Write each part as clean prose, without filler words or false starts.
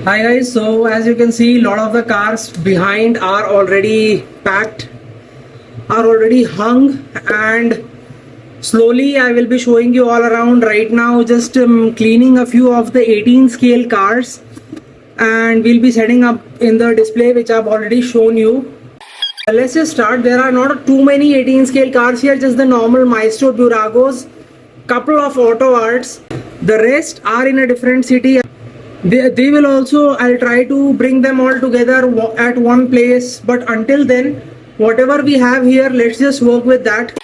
Hi guys, so as you can see, a lot of the cars behind are already packed, are already hung, and slowly I will be showing you all around right now, just cleaning a few of the 18 scale cars, and we'll be setting up in the display which I've already shown you. Let's just start. There are not too many 18 scale cars here, just the normal Maestro Duragos, couple of Auto Arts. The rest are in a different city. They will also, I'll try to bring them all together at one place, but until then, whatever we have here, let's just work with that.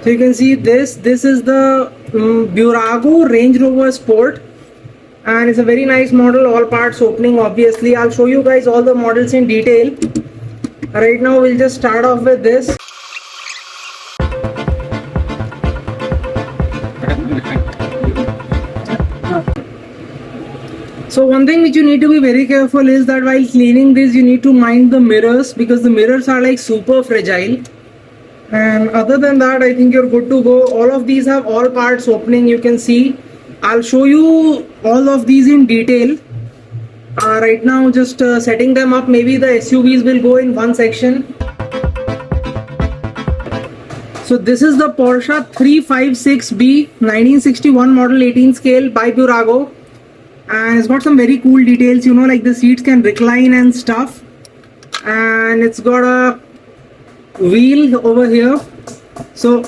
So you can see this is the Burago Range Rover Sport, and it's a very nice model, all parts opening. Obviously I'll show you guys all the models in detail. Right now we'll just start off with this. So one thing which you need to be very careful is that while cleaning this, you need to mind the mirrors, because the mirrors are like super fragile. And other than that, I think you're good to go. All of these have all parts opening, you can see. I'll show you all of these in detail. Right now just setting them up. Maybe the SUVs will go in one section. So this is the Porsche 356B 1961 model 18 scale by Burago. And it's got some very cool details, you know, like the seats can recline and stuff, and it's got a wheel over here, so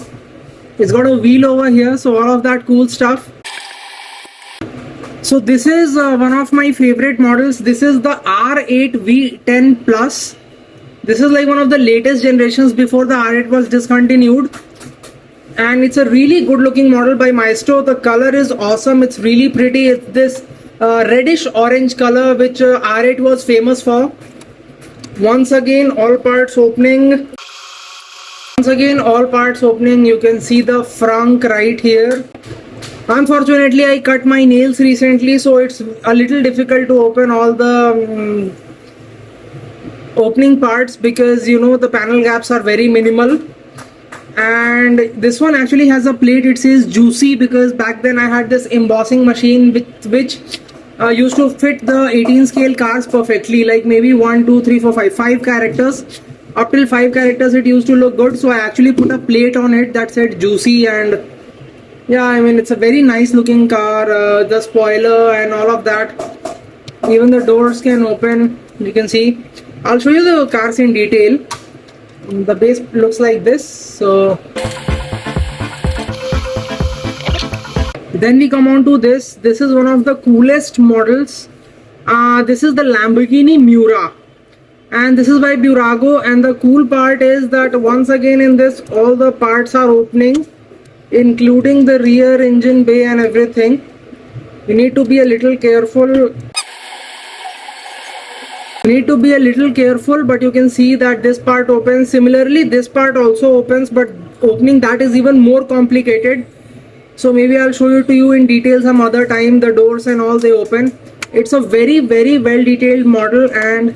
all of that cool stuff. So this is one of my favorite models. This is the R8 V10 Plus. This is like one of the latest generations before the R8 was discontinued, and it's a really good looking model by Maestro. The color is awesome, it's really pretty. It's this reddish orange color which R8 was famous for. Once again all parts opening. You can see the frunk right here. Unfortunately I cut my nails recently, so it's a little difficult to open all the opening parts, because you know the panel gaps are very minimal. And this one actually has a plate, it says juicy, because back then I had this embossing machine which used to fit the 18 scale cars perfectly, like maybe 1 2 3 4 5 characters. Up till 5 characters it used to look good, so I actually put a plate on it that said juicy. And yeah, I mean, it's a very nice looking car. The spoiler and all of that, even the doors can open, you can see. I'll show you the cars in detail. The base looks like this. So then we come on to this. This is one of the coolest models. This is the Lamborghini Miura, and this is by Burago. And the cool part is that once again in this, all the parts are opening, including the rear engine bay and everything. You need to be a little careful. But you can see that this part opens. Similarly, this part also opens, but opening that is even more complicated. So maybe I'll show you to you in detail some other time. The doors and all, they open. It's a very, very well detailed model, and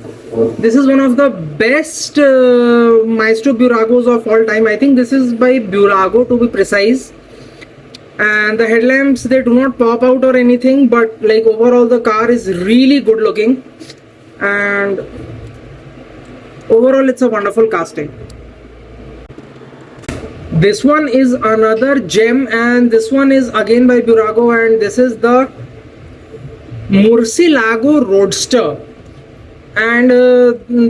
this is one of the best Maestro Buragos of all time. I think this is by Burago, to be precise. And the headlamps, they do not pop out or anything, but like overall the car is really good looking, and overall it's a wonderful casting. This one is another gem, and this one is again by Burago, and this is the Murcielago Roadster. And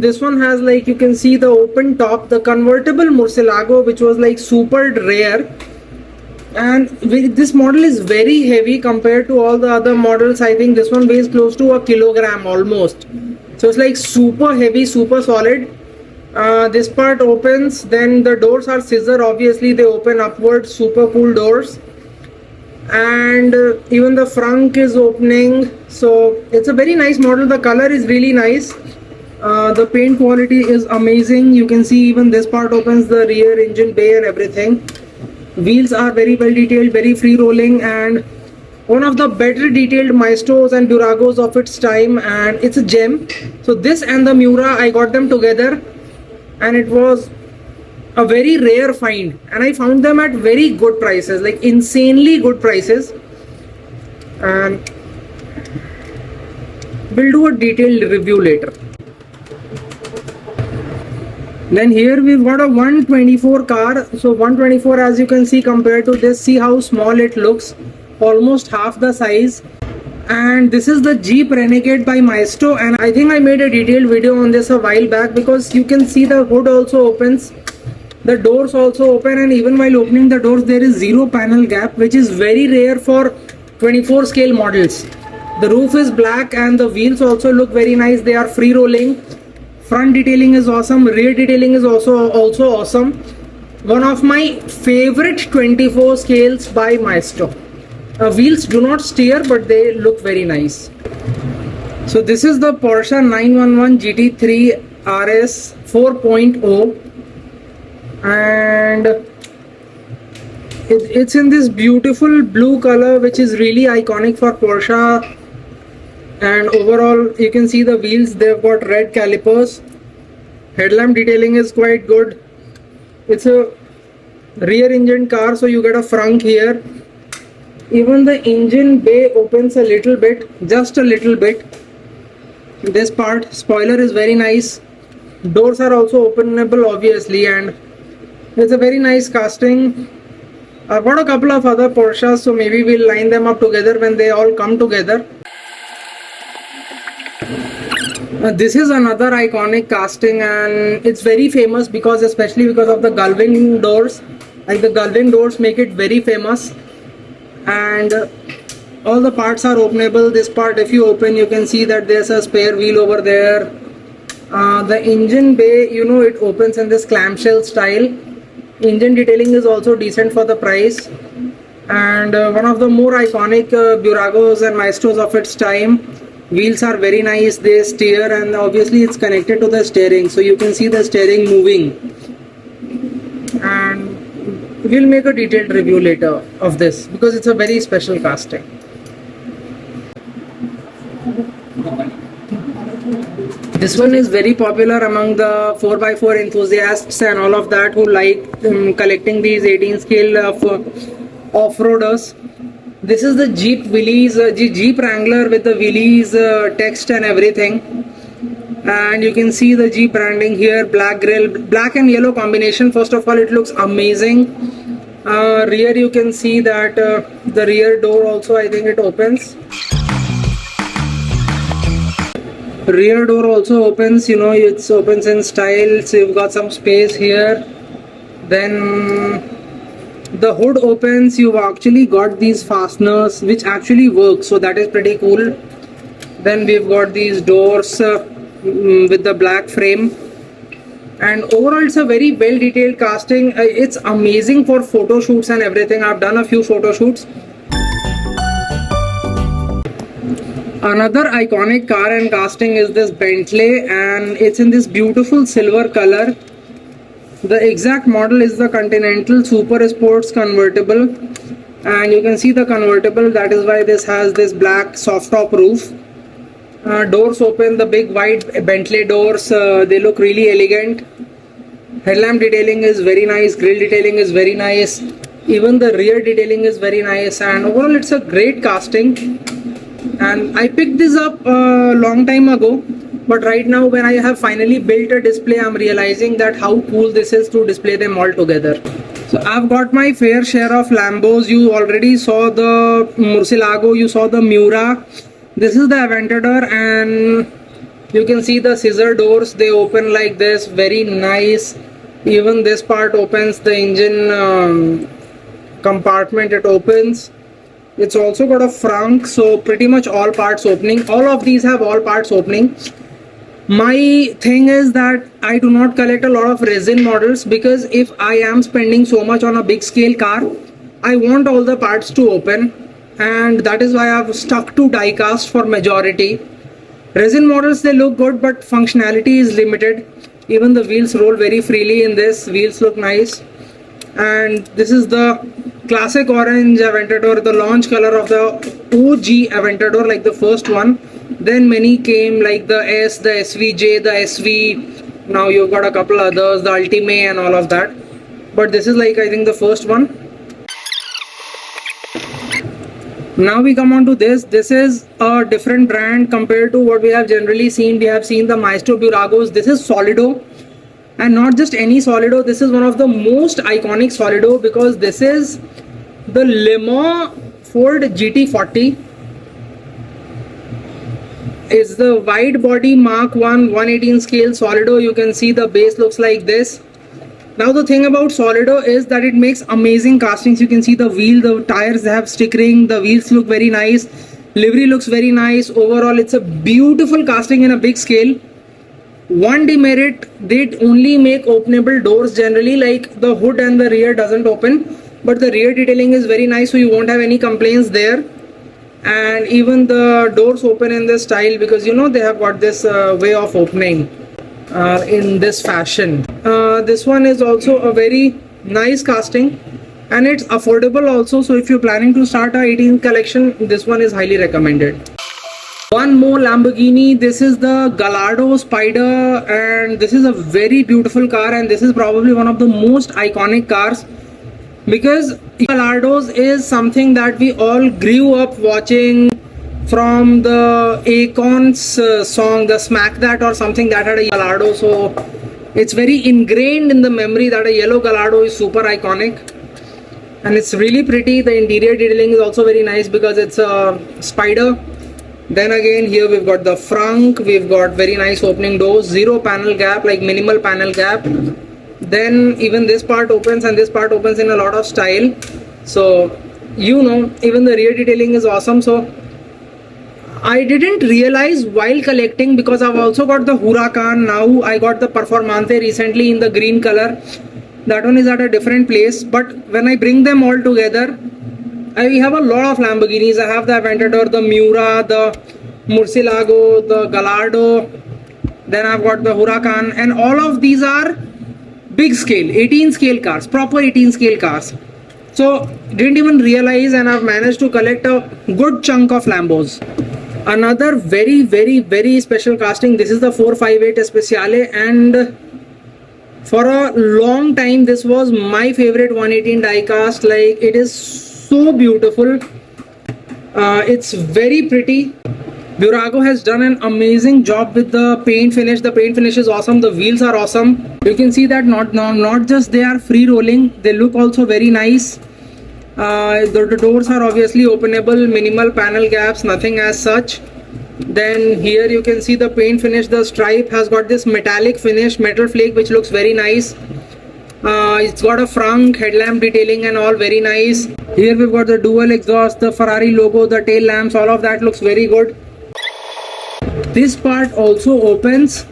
this one has, like, you can see the open top, the convertible Murcielago, which was like super rare. And this model is very heavy compared to all the other models. I think this one weighs close to a kilogram almost. So it's like super heavy, super solid. This part opens, then the doors are scissor, obviously they open upwards, super cool doors. And even the frunk is opening. So it's a very nice model. The color is really nice. The paint quality is amazing. You can see even this part opens, the rear engine bay and everything. Wheels are very well detailed, very free rolling, and one of the better detailed Maestros and Duragos of its time, and it's a gem. So this and the Miura, I got them together, and it was a very rare find, and I found them at very good prices, like insanely good prices. And We'll do a detailed review later. Then here we've got a 124 car. So 124, as you can see, compared to this, see how small it looks, almost half the size. And this is the Jeep Renegade by Maestro, and I think I made a detailed video on this a while back, because you can see the hood also opens, the doors also open, and even while opening the doors there is zero panel gap, which is very rare for 24 scale models. The roof is black and the wheels also look very nice. They are free rolling. Front detailing is awesome. Rear detailing is also awesome. One of my favorite 24 scales by Maestro. Wheels do not steer, but they look very nice. So this is the Porsche 911 GT3 RS 4.0, and it's in this beautiful blue color, which is really iconic for Porsche. And overall you can see the wheels, they've got red calipers. Headlamp detailing is quite good. It's a rear engine car, so you get a frunk here. Even the engine bay opens a little bit, just a little bit. This part, spoiler is very nice. Doors are also openable obviously, and it's a very nice casting. I've got a couple of other Porsches, so maybe we'll line them up together when they all come together. This is another iconic casting, and it's very famous especially because of the gullwing doors. Like, the gullwing doors make it very famous, and all the parts are openable. This part, if you open, you can see that there's a spare wheel over there. The engine bay, it opens in this clamshell style. Engine detailing is also decent for the price, and one of the more iconic Buragos and Maestros of its time. Wheels are very nice, they steer, and obviously it's connected to the steering, so you can see the steering moving. And we'll make a detailed review later of this, because it's a very special casting. This one is very popular among the 4x4 enthusiasts and all of that who like collecting these 18 scale of off-roaders. This is the Jeep Willys, Jeep Wrangler with the Willys text and everything. And you can see the Jeep branding here, black grille, black and yellow combination. First of all, it looks amazing. Rear, you can see that the rear door also, I think it opens. Rear door also opens, it opens in style, so you've got some space here. Then the hood opens, you've actually got these fasteners which actually work, so that is pretty cool. Then we've got these doors with the black frame, and overall it's a very well detailed casting. It's amazing for photo shoots and everything. I've done a few photo shoots. Another iconic car and casting is this Bentley, and it's in this beautiful silver color. The exact model is the Continental Super Sports convertible, and you can see the convertible, that is why this has this black soft top roof. Doors open, the big wide Bentley doors, they look really elegant. Headlamp detailing is very nice, grille detailing is very nice, even the rear detailing is very nice, and overall it's a great casting. And I picked this up a long time ago, but right now when I have finally built a display, I'm realizing that how cool this is to display them all together. So I've got my fair share of Lambos. You already saw the Murcielago, you saw the Miura. This is the Aventador, and you can see the scissor doors, they open like this, very nice. Even this part opens, the engine compartment, it opens. It's also got a frunk, so pretty much all parts opening. All of these have all parts opening. My thing is that I do not collect a lot of resin models, because if I am spending so much on a big scale car, I want all the parts to open, and that is why I've stuck to diecast for majority. Resin models, they look good, but functionality is limited. Even the wheels roll very freely in this. Wheels look nice. And this is the classic orange Aventador, the launch color of the OG Aventador, like the first one. Then many came, like the S, the SVJ, the SV. Now you've got a couple others, the Ultime and all of that. But this is like, I think, the first one. Now we come on to this. This is a different brand compared to what we have generally seen. We have seen the Maestro Buragos. This is Solido, and not just any Solido. This is one of the most iconic Solido because this is the Le Mans Ford GT40. It's the wide body Mark 1 118 scale Solido. You can see the base looks like this. Now the thing about Solido is that it makes amazing castings. You can see the wheel, the tires have stickering, the wheels look very nice, livery looks very nice. Overall it's a beautiful casting in a big scale. One demerit, they only make openable doors generally, like the hood and the rear doesn't open, but the rear detailing is very nice, so you won't have any complaints there. And even the doors open in this style because you know they have got this way of opening in this fashion. This one is also a very nice casting and it's affordable also, so if you're planning to start a 18th collection, this one is highly recommended. One more Lamborghini. This is the Gallardo Spider, and this is a very beautiful car, and this is probably one of the most iconic cars because Gallardos is something that we all grew up watching from the Akon's song, the Smack That or something that had a Gallardo. So it's very ingrained in the memory that a yellow Gallardo is super iconic, and it's really pretty. The interior detailing is also very nice because it's a Spider. Then again here we've got the frunk, we've got very nice opening doors, zero panel gap, like minimal panel gap. Then even this part opens and this part opens in a lot of style. So you know, even the rear detailing is awesome. So I didn't realize while collecting, because I've also got the Huracan, now I got the Performante recently in the green color. That one is at a different place, but when I bring them all together, I have a lot of Lamborghinis. I have the Aventador, the Miura, the Murcielago, the Gallardo, then I've got the Huracan, and all of these are big scale, 18 scale cars, proper 18 scale cars. So didn't even realize, and I've managed to collect a good chunk of Lambos. Another very special casting. This is the 458 Speciale, and for a long time this was my favorite 118 diecast. Like, it is so beautiful. It's very pretty. Burago has done an amazing job with the paint finish. The paint finish is awesome. The wheels are awesome. You can see that not just they are free rolling, they look also very nice. The doors are obviously openable, minimal panel gaps, nothing as such. Then here you can see the paint finish. The stripe has got this metallic finish, metal flake, which looks very nice. It's got a frunk, headlamp detailing and all very nice. Here we've got the dual exhaust, the Ferrari logo, the tail lamps, all of that looks very good. This part also opens,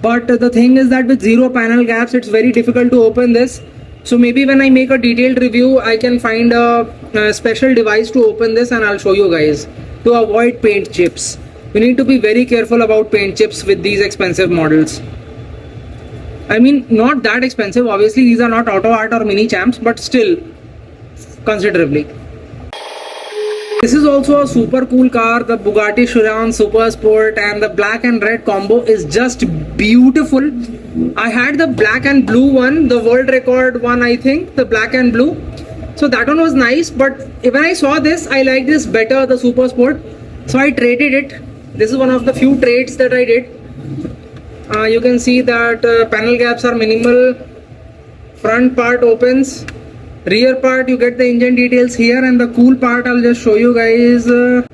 but the thing is that with zero panel gaps, it's very difficult to open this. So maybe when I make a detailed review, I can find a special device to open this and I'll show you guys, to avoid paint chips. You need to be very careful about paint chips with these expensive models. I mean, not that expensive. Obviously, these are not Auto Art or Mini Champs, but still considerably. This is also a super cool car. The Bugatti Chiron Super Sport, and the black and red combo is just beautiful. I had the black and blue one, the world record one, I think, the black and blue. So that one was nice, but when I saw this, I liked this better, the Super Sport. So I traded it. This is one of the few trades that I did. You can see that panel gaps are minimal. Front part opens. Rear part, you get the engine details here, and the cool part I'll just show you guys. A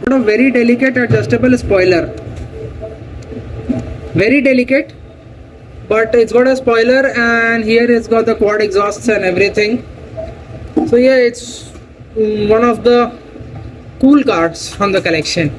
very delicate adjustable spoiler. Very delicate, but it's got a spoiler, and here it's got the quad exhausts and everything. So yeah, it's one of the cool cars from the collection.